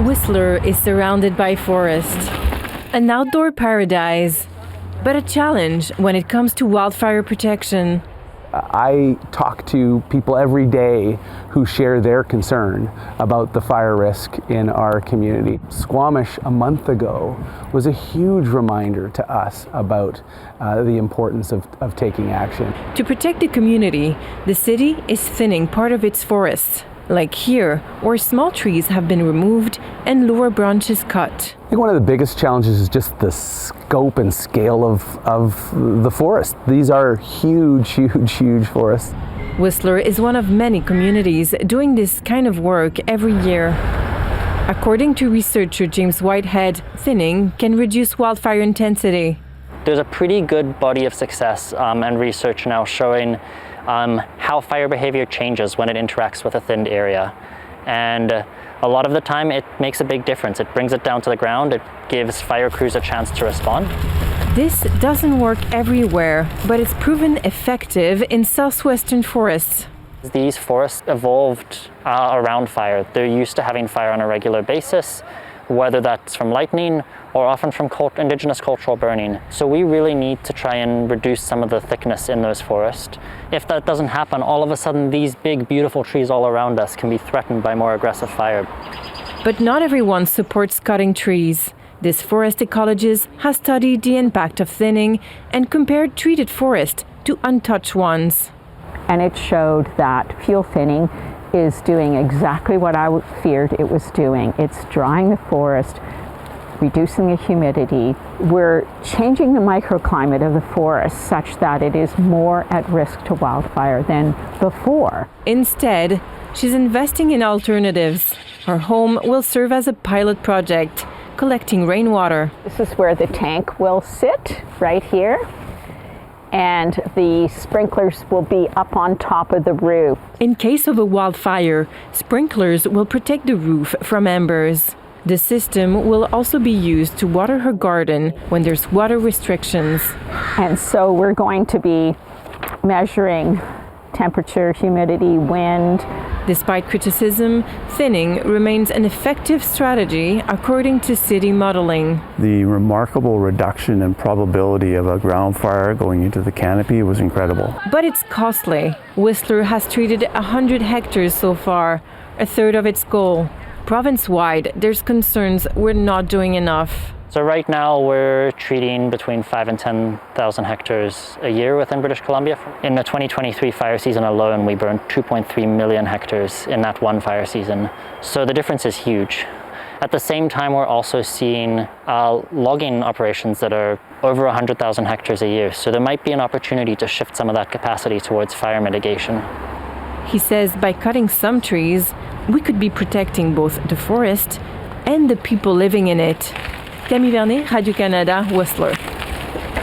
Whistler is surrounded by forest, an outdoor paradise, but a challenge when it comes to wildfire protection. I talk to people every day who share their concern about the fire risk in our community. Squamish a month ago was a huge reminder to us about the importance of taking action. To protect the community, the city is thinning part of its forests, like here, where small trees have been removed and lower branches cut. I think one of the biggest challenges is just the scope and scale of the forest. These are huge forests. Whistler is one of many communities doing this kind of work every year. According to researcher James Whitehead, thinning can reduce wildfire intensity. There's a pretty good body of success and research now showing how fire behavior changes when it interacts with a thinned area. And a lot of the time it makes a big difference. It brings it down to the ground, it gives fire crews a chance to respond. This doesn't work everywhere, but it's proven effective in southwestern forests. These forests evolved around fire. They're used to having fire on a regular basis, whether that's from lightning or often from indigenous cultural burning. So we really need to try and reduce some of the thickness in those forests. If that doesn't happen, all of a sudden these big, beautiful trees all around us can be threatened by more aggressive fire. But not everyone supports cutting trees. This forest ecologist has studied the impact of thinning and compared treated forests to untouched ones. And it showed that fuel thinning is doing exactly what I feared it was doing. It's drying the forest, reducing the humidity. We're changing the microclimate of the forest such that it is more at risk to wildfire than before. Instead, she's investing in alternatives. Her home will serve as a pilot project, collecting rainwater. This is where the tank will sit, right here. And the sprinklers will be up on top of the roof. In case of a wildfire, sprinklers will protect the roof from embers. The system will also be used to water her garden when there's water restrictions. And so we're going to be measuring temperature, humidity, wind. Despite criticism, thinning remains an effective strategy according to city modeling. The remarkable reduction in probability of a ground fire going into the canopy was incredible. But it's costly. Whistler has treated 100 hectares so far, a third of its goal. Province-wide, there's concerns we're not doing enough. So right now we're treating between 5,000 and 10,000 hectares a year within British Columbia. In the 2023 fire season alone, we burned 2.3 million hectares in that one fire season. So the difference is huge. At the same time, we're also seeing logging operations that are over 100,000 hectares a year. So there might be an opportunity to shift some of that capacity towards fire mitigation. He says by cutting some trees, we could be protecting both the forest and the people living in it. Camille Vernet, Radio-Canada, Whistler.